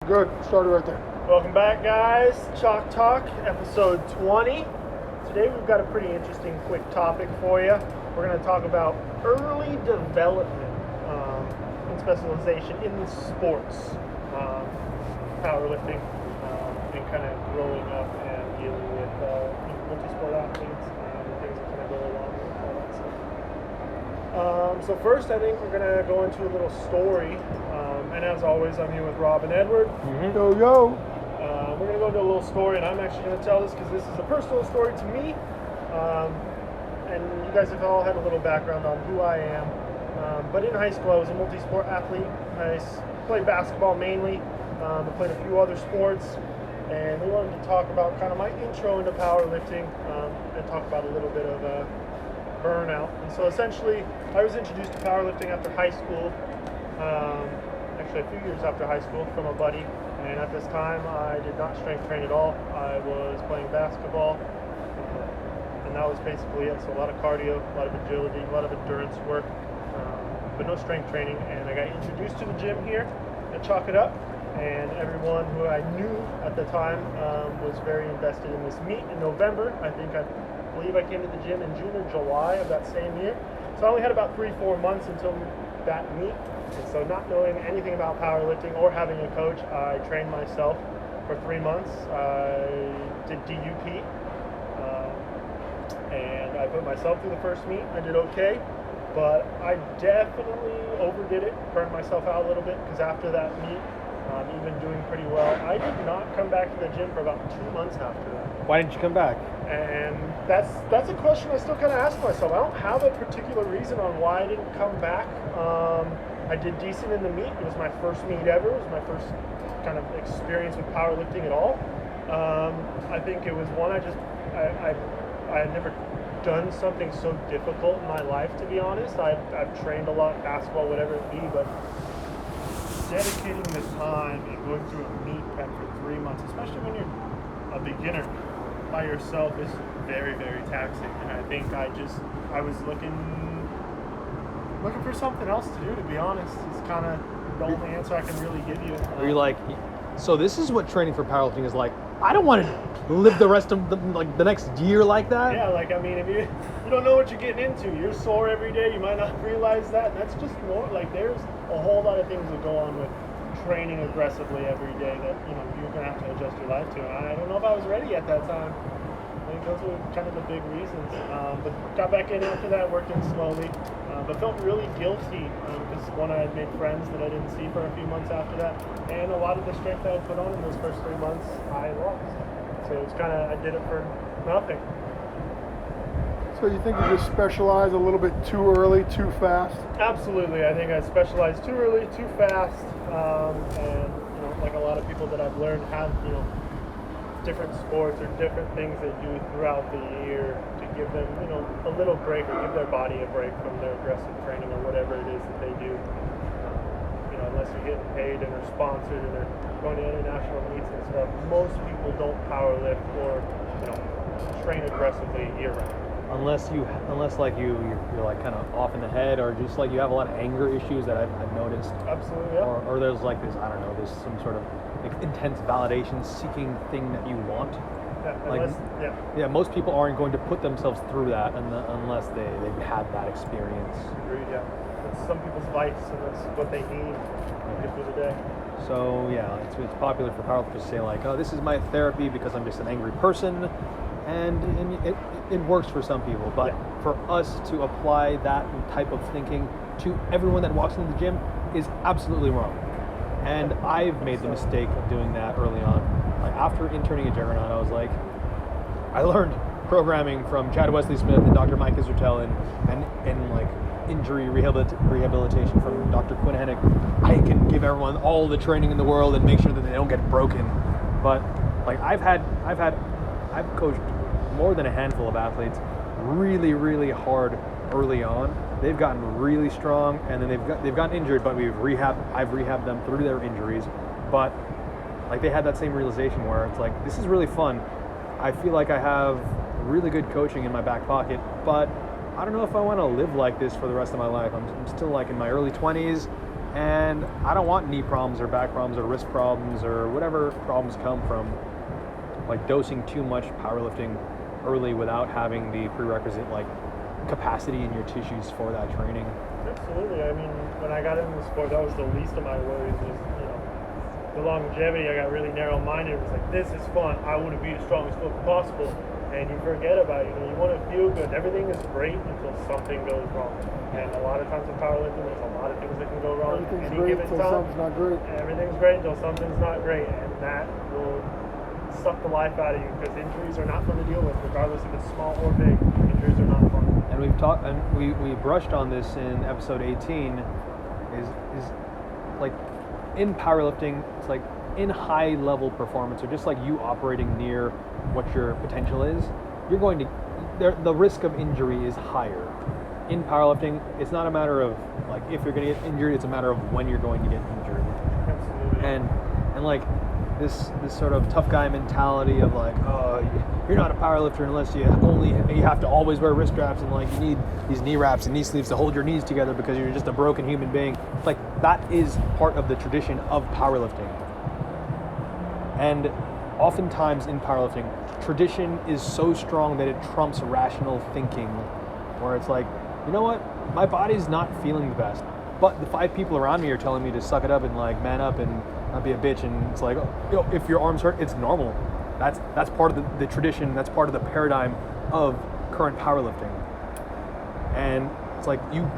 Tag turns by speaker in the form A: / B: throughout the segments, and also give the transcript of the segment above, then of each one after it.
A: Good. Started right there.
B: Welcome back, guys. Chalk Talk, episode 20. Today we've got a pretty interesting quick topic for you. We're going to talk about early development and specialization in the sports, powerlifting, and kind of growing up and dealing with multi-sport athletes and the things that kind of go along with all that stuff. So first, I think we're going to go into a little story. And as always, I'm here with Rob and Edward.
A: Yo, yo.
B: We're going to go into a little story, and I'm actually going to tell this because this is a personal story to me. And you guys have all had a little background on who I am. But in high school, I was a multi-sport athlete. I played basketball mainly. I played a few other sports. And we wanted to talk about kind of my intro into powerlifting and talk about a little bit of burnout. And so essentially, I was introduced to powerlifting after high school. Actually a few years after high school from a buddy, and at this time I did not strength train at all. I was playing basketball, and that was basically it. So a lot of cardio, a lot of agility, a lot of endurance work, but no strength training. And I got introduced to the gym here at Chalk It Up, and everyone who I knew at the time was very invested in this meet in November. I believe I came to the gym in June or July of that same year. So I only had about 3-4 months until that meet. And so not knowing anything about powerlifting or having a coach, I trained myself for 3 months. I did DUP, and I put myself through the first meet. I did okay, but I definitely overdid it, burned myself out a little bit, because after that meet, even doing pretty well, I did not come back to the gym for about 2 months after that.
C: Why didn't you come back?
B: And that's a question I still kind of ask myself. I don't have a particular reason on why I didn't come back. I did decent in the meet. It was my first meet ever. It was my first kind of experience with powerlifting at all. I think it was one, I had never done something so difficult in my life, to be honest. I've trained a lot, basketball, whatever it be, but dedicating the time and going through a meet prep for 3 months, especially when you're a beginner by yourself, is very, very taxing. And I think I was looking for something else to do, to be honest. It's kind of the only answer I can really give you.
C: Are you like, so this is what training for powerlifting is like? I don't want to live the rest of the next year like that.
B: Yeah, like, I mean, if you don't know what you're getting into, you're sore every day, you might not realize that. And that's just more, like, there's a whole lot of things that go on with training aggressively every day that, you're going to have to adjust your life to. And I don't know if I was ready at that time. I think those were kind of the big reasons. But got back in after that, worked in slowly, but felt really guilty because one, I had made friends that I didn't see for a few months after that, and a lot of the strength I had put on in those first 3 months, I lost. So it's kind of, I did it for nothing.
A: So you think you just specialize a little bit too early, too fast?
B: Absolutely. I think I specialized too early, too fast, and like a lot of people that I've learned have, different sports or different things they do throughout the year to give them, a little break, or give their body a break from their aggressive training or whatever it is that they do. Unless you're getting paid and are sponsored and are going to international meets and stuff, most people don't power lift or, train aggressively year round.
C: Unless you're like kind of off in the head, or just like you have a lot of anger issues that I've noticed.
B: Absolutely, yeah.
C: Or there's like this, I don't know, there's some sort of intense validation seeking thing that you want.
B: Yeah,
C: most people aren't going to put themselves through that unless they've had that experience.
B: Agreed, yeah. It's some people's vice, and that's what they need to get through the day.
C: So yeah, it's popular for powerlifters to say like, oh, this is my therapy because I'm just an angry person. And it works for some people, but for us to apply that type of thinking to everyone that walks into the gym is absolutely wrong. And I've made the mistake of doing that early on. Like after interning at Juggernaut, I was like, I learned programming from Chad Wesley Smith and Dr. Mike Isertel and like injury rehabilitation from Dr. Quinn Hennick. I can give everyone all the training in the world and make sure that they don't get broken. But like I've coached more than a handful of athletes really, really hard early on. They've gotten really strong, and then they've gotten injured, but I've rehabbed them through their injuries. But like they had that same realization where it's like, this is really fun. I feel like I have really good coaching in my back pocket, but I don't know if I want to live like this for the rest of my life. I'm still like in my early 20s, And I don't want knee problems or back problems or wrist problems or whatever problems come from like dosing too much powerlifting early without having the prerequisite like capacity in your tissues for that training.
B: Absolutely. I mean, when I got into the sport, that was the least of my worries. Was the longevity. I got really narrow-minded. It was like, this is fun. I want to be the strongest foot possible. And you forget about it. You want to feel good. Everything is great until something goes wrong. And a lot of times in powerlifting, there's a lot of things that can go wrong.
A: Everything's
B: Any
A: great
B: given
A: until
B: time,
A: something's not great.
B: everything's great until something's not great, and that will suck the life out of you because injuries are not fun to deal with, regardless if it's small or big. Injuries are not fun.
C: And we've talked, and we brushed on this in episode 18. Is like in powerlifting, it's like in high level performance, or just like you operating near what your potential is, you're going to the risk of injury is higher. In powerlifting, it's not a matter of like if you're going to get injured, it's a matter of when you're going to get injured.
B: Absolutely.
C: And like this sort of tough guy mentality of like, oh, you're not a powerlifter unless you have to always wear wrist straps and like you need these knee wraps and knee sleeves to hold your knees together because you're just a broken human being. Like that is part of the tradition of powerlifting. And oftentimes in powerlifting, tradition is so strong that it trumps rational thinking, where it's like, you know what, my body's not feeling the best, but the 5 people around me are telling me to suck it up and like man up and not be a bitch, and it's like, oh, if your arms hurt, it's normal. That's part of the tradition, that's part of the paradigm of current powerlifting. And it's like you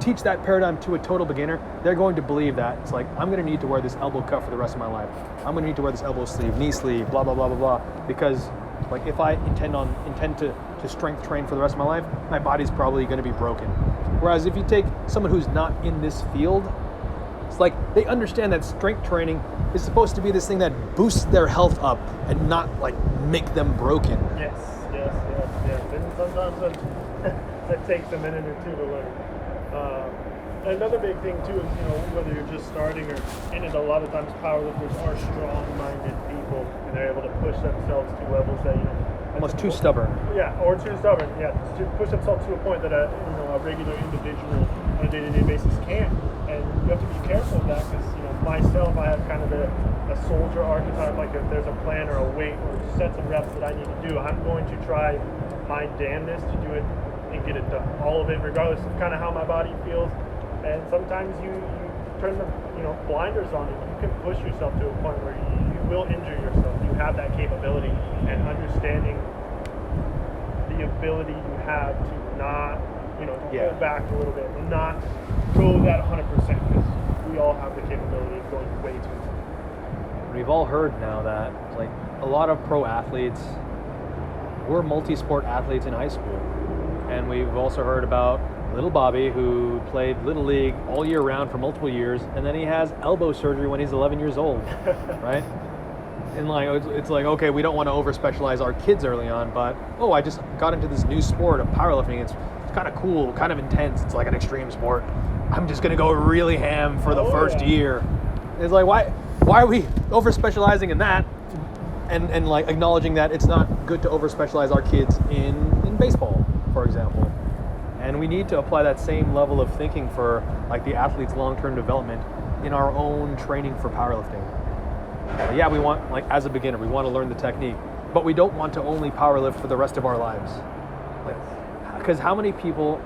C: teach that paradigm to a total beginner, they're going to believe that it's like, I'm going to need to wear this elbow cuff for the rest of my life. I'm going to need to wear this elbow sleeve, knee sleeve, blah, blah, blah, blah, blah. Because like if I intend to strength train for the rest of my life, my body's probably going to be broken. Whereas if you take someone who's not in this field, it's like they understand that strength training is supposed to be this thing that boosts their health up and not like make them broken.
B: Yes. And sometimes that takes a minute or two to learn. Another big thing too is, whether you're just starting or in it, a lot of times powerlifters are strong-minded people and they're able to push themselves to levels that,
C: Almost too stubborn.
B: Yeah, or too stubborn. Yeah, to push themselves to a point that a regular individual on a day-to-day basis can't. And you have to be careful of that because, myself, I have kind of a soldier archetype. Like if there's a plan or a weight or sets of reps that I need to do, I'm going to try my damnedest to do it and get it done. All of it, regardless of kind of how my body feels. And sometimes you turn the blinders on it. You can push yourself to a point where you will injure yourself. You have that capability, and understanding the ability you have to not, hold back a little bit and not go that 100% because we all have the capability of going way too far.
C: We've all heard now that like a lot of pro athletes were multi-sport athletes in high school, and we've also heard about little Bobby, who played Little League all year round for multiple years, and then he has elbow surgery when he's 11 years old, right? And like, it's like, okay, we don't want to over-specialize our kids early on, but, I just got into this new sport of powerlifting. It's kind of cool, kind of intense. It's like an extreme sport. I'm just going to go really ham for the first year. It's like, why are we over-specializing in that? And like acknowledging that it's not good to over-specialize our kids in baseball, for example. And we need to apply that same level of thinking for like the athlete's long-term development in our own training for powerlifting. Yeah, we want, like as a beginner, we want to learn the technique, but we don't want to only powerlift for the rest of our lives. Like, because how many people,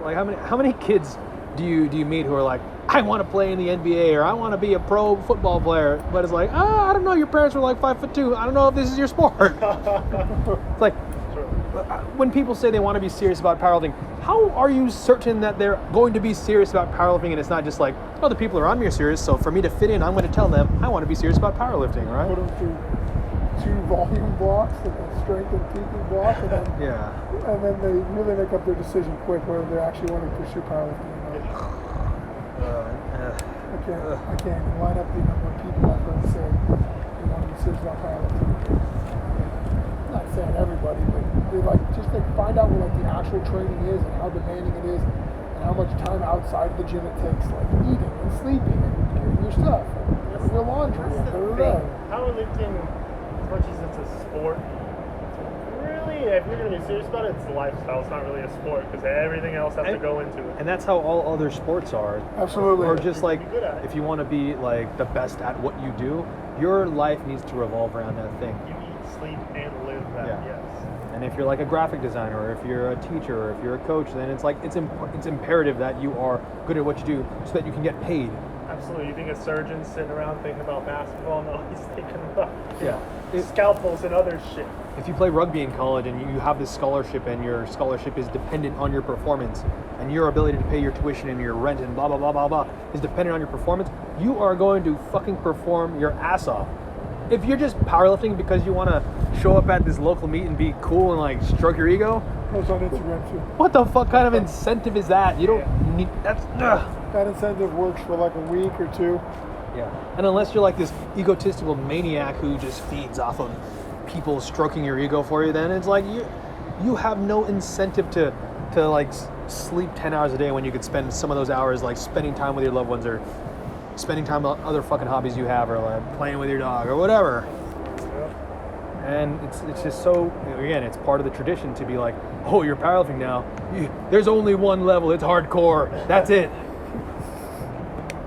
C: like how many kids do you meet who are like, I want to play in the NBA or I want to be a pro football player, but it's like, I don't know, your parents were like 5'2". I don't know if this is your sport. It's like, when people say they want to be serious about powerlifting, how are you certain that they're going to be serious about powerlifting and it's not just like, the people around me are serious, so for me to fit in, I'm going to tell them I want to be serious about powerlifting, right?
A: Put them through 2 volume blocks and a strength and peaking block, and then they really make up their decision quick whether they actually want to pursue powerlifting or not. I can't even line up the number of people I've heard say they want to be serious about powerlifting. I'm not saying everybody, but they find out what the actual training is and how demanding it is and how much time outside the gym it takes, like eating and sleeping and getting your stuff and doing your laundry and
B: Powerlifting, as much as it's a sport, it's a really, if you're going to be serious about it, it's a lifestyle. It's not really a sport because everything else has to go into it.
C: And that's how all other sports are.
A: Absolutely.
C: Or just like,
B: be good at it.
C: if you want to be like the best at what you do, your life needs to revolve around that thing.
B: You eat, sleep, and live that, yes.
C: And if you're like a graphic designer, or if you're a teacher, or if you're a coach, then it's like it's imperative that you are good at what you do so that you can get paid.
B: Absolutely. You think a surgeon's sitting around thinking about basketball? No, he's thinking about scalpels and other shit.
C: If you play rugby in college and you have this scholarship and your scholarship is dependent on your performance and your ability to pay your tuition and your rent and blah, blah, blah, blah, blah is dependent on your performance, you are going to fucking perform your ass off. If you're just powerlifting because you want to show up at this local meet and be cool and like stroke your ego,
A: Post on Instagram too.
C: what the fuck kind of incentive is that? You don't need, that's,
A: That incentive works for like a week or two.
C: Yeah. And unless you're like this egotistical maniac who just feeds off of people stroking your ego for you, then it's like you have no incentive to like sleep 10 hours a day when you could spend some of those hours like spending time with your loved ones or spending time on other fucking hobbies you have or like playing with your dog or whatever. And it's just so, again, it's part of the tradition to be like, oh, you're powerlifting now. There's only one level. It's hardcore. That's it.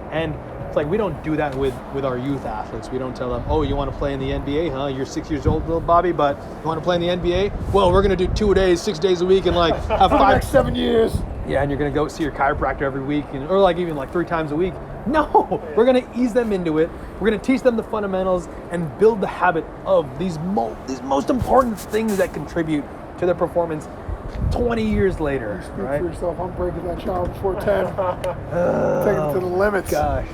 C: And it's like we don't do that with our youth athletes. We don't tell them, oh, you want to play in the NBA, huh? You're 6 years old, little Bobby, but you want to play in the NBA? Well, we're going to do 2 days, 6 days a week and like have
A: For the next 7 years.
C: Yeah, and you're going to go see your chiropractor every week or like even like 3 times a week. No, we're going to ease them into it. We're going to teach them the fundamentals and build the habit of these most important things that contribute to their performance 20 years later.
A: You speak
C: right?
A: for yourself. I'm breaking that shower before 10. Taking it to the limits.
C: Gosh.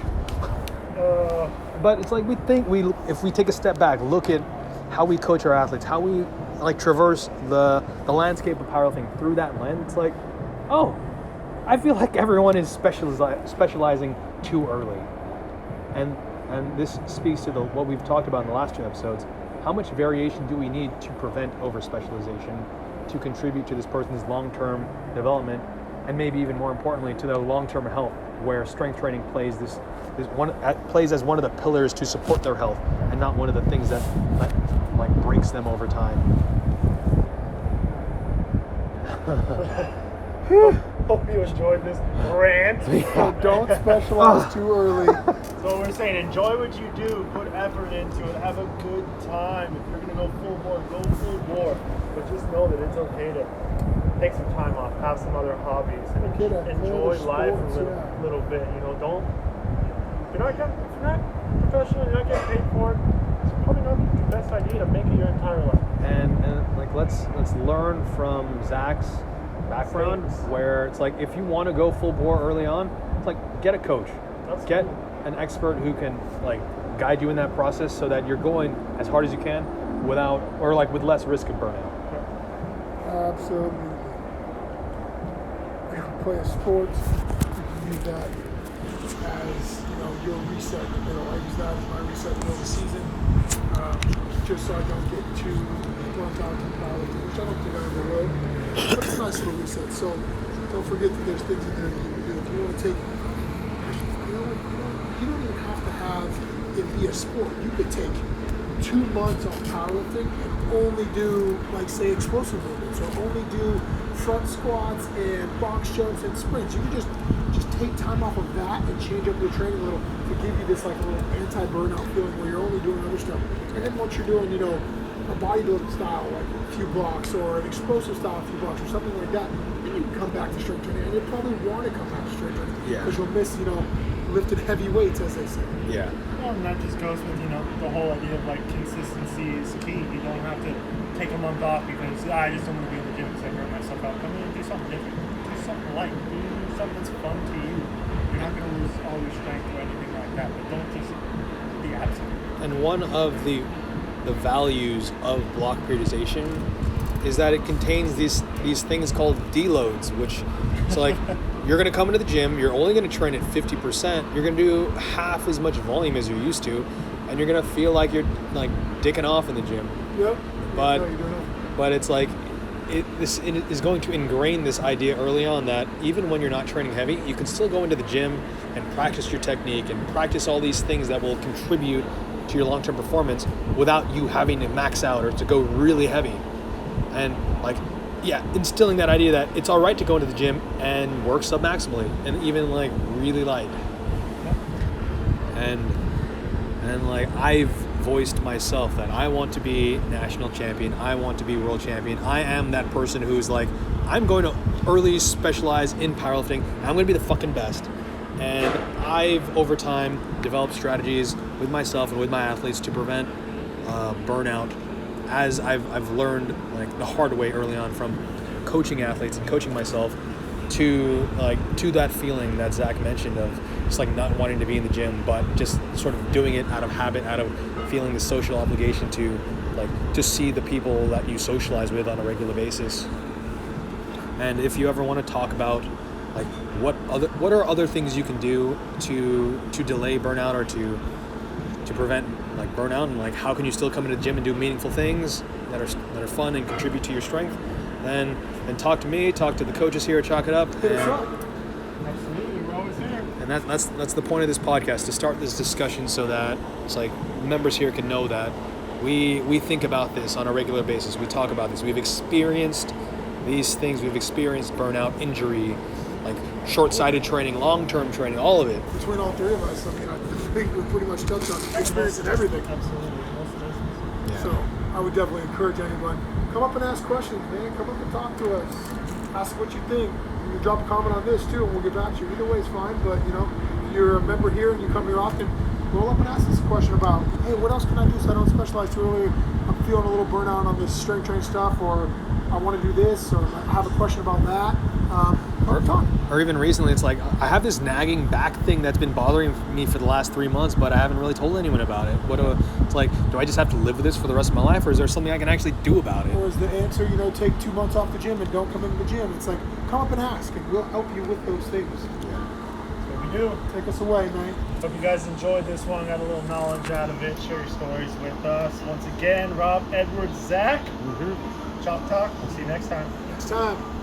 C: But it's like if we take a step back, look at how we coach our athletes, how we like traverse the landscape of powerlifting through that lens, it's like, oh, I feel like everyone is specializing too early. And this speaks to what we've talked about in the last 2 episodes. How much variation do we need to prevent over-specialization, to contribute to this person's long-term development, and maybe even more importantly, to their long-term health, where strength training plays plays as one of the pillars to support their health, and not one of the things that like breaks them over time.
B: Hope you enjoyed this rant.
A: So don't specialize too early.
B: So we're saying enjoy what you do, put effort into it, have a good time. If you're going to go full bore, go full bore. But just know that it's okay to take some time off, have some other hobbies, and enjoy life a little bit. You know, if you're not professional, you're not getting paid for it, it's probably not the best idea to make it your entire life.
C: And like let's learn from Zach's background, where it's like if you want to go full bore early on, it's like get a coach, get an expert who can like guide you in that process so that you're going as hard as you can with less risk of burnout.
A: Absolutely. If you play a sport, you can use that as your reset in the middle. I use that as my reset in the middle of the season, just so I don't get too burnt out from powerlifting, which I don't think I ever will. But it's a nice little reset. So don't forget that there's things in there that you can do. If you want to take, you don't even have to have it be a sport. You could take 2 months on powerlifting and only do, like, say, explosive movements, or only do front squats and box jumps and sprints. You can just take time off of that and change up your training a little to give you this like a little anti-burnout feeling where you're only doing other stuff. And then once you're doing, a bodybuilding style, like a few blocks, or an explosive style, a few blocks, or something like that, then you can come back to strength training, and you'll probably want to come back to strength training because you'll miss, lifted heavy weights, as they say.
C: Yeah.
B: Well, and that just goes with, the whole idea of like consistency is key. You don't have to take a month off because I just don't want to be in the gym because I burn myself out. Come in and do something different. Do something light. Do something that's fun to you. You're not going to lose all your strength or anything like that, but don't just be absent.
C: And one of the values of block periodization is that it contains these things called deloads, which so like you're going to come into the gym, you're only going to train at 50%, you're going to do half as much volume as you're used to, and you're going to feel like you're like dicking off in the gym.
A: Yep.
C: But it's like this is going to ingrain this idea early on that even when you're not training heavy, you can still go into the gym and practice your technique and practice all these things that will contribute to your long-term performance without you having to max out or to go really heavy. and like, yeah, instilling that idea that it's all right to go into the gym and work submaximally and even like really light. And like I've voiced myself that I want to be national champion. I want to be world champion. I am that person who's like, I'm going to early specialize in powerlifting. I'm going to be the fucking best. And I've over time developed strategies with myself and with my athletes to prevent burnout, as I've learned like the hard way early on from coaching athletes and coaching myself to that feeling that Zach mentioned of just like not wanting to be in the gym, but just sort of doing it out of habit, out of feeling the social obligation to like just see the people that you socialize with on a regular basis. And if you ever want to talk about like what are other things you can do to delay burnout or to prevent like burnout, and like how can you still come into the gym and do meaningful things that are fun and contribute to your strength, then talk to me, talk to the coaches here at Chalk It Up.
B: Absolutely, we're always here.
C: And that's the point of this podcast, to start this discussion so that it's like members here can know that we think about this on a regular basis. We talk about this. We've experienced these things. We've experienced burnout, injury, like short-sighted training, long-term training, all of it.
A: Between all three of us, I mean, I think we pretty much touched on experiencing everything.
B: Absolutely.
C: Yeah.
A: So I would definitely encourage anyone, come up and ask questions, man. Come up and talk to us. Ask what you think. You can drop a comment on this too, and we'll get back to you. Either way is fine, but you know, if you're a member here and you come here often, roll up and ask us a question about, hey, what else can I do so I don't specialize too early? I'm feeling a little burnout on this strength training stuff, or I want to do this, or I have a question about that.
C: Or even recently, it's like I have this nagging back thing that's been bothering me for the last 3 months, but I haven't really told anyone about it. It's like, do I just have to live with this for the rest of my life, or is there something I can actually do about it?
A: Or is the answer, take 2 months off the gym and don't come into the gym? It's like, come up and ask, and we'll help you with those things.
C: Yeah.
B: That's what we do.
A: Take us away, man.
B: Hope you guys enjoyed this one, got a little knowledge out of it. Share your stories with us. Once again, Rob, Edward, Zach. Chop Talk. We'll see you next time.
A: Next time.